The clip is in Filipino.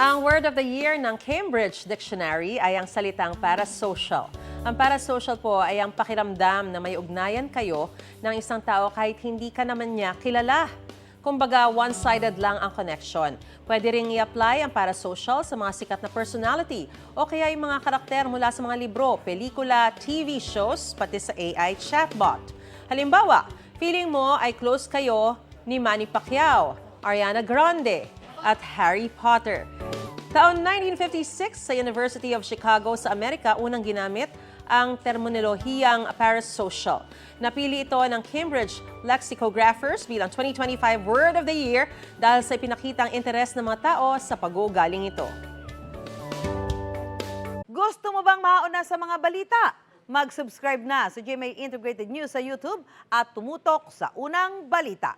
Ang word of the year ng Cambridge Dictionary ay ang salitang parasocial. Ang parasocial po ay ang pakiramdam na may ugnayan kayo ng isang tao kahit hindi ka naman niya kilala. Kumbaga, one-sided lang ang connection. Pwede ring i-apply ang parasocial sa mga sikat na personality o kaya yung mga karakter mula sa mga libro, pelikula, TV shows, pati sa AI chatbot. Halimbawa, feeling mo ay close kayo ni Manny Pacquiao, Ariana Grande, at Harry Potter. Taon 1956 sa University of Chicago sa Amerika, unang ginamit ang terminolohiyang parasocial. Napili ito ng Cambridge Lexicographers bilang 2025 Word of the Year dahil sa ipinakitang interes ng mga tao sa pag-uugaling ito. Gusto mo bang mauna sa mga balita? Mag-subscribe na sa GMA Integrated News sa YouTube at tumutok sa unang balita.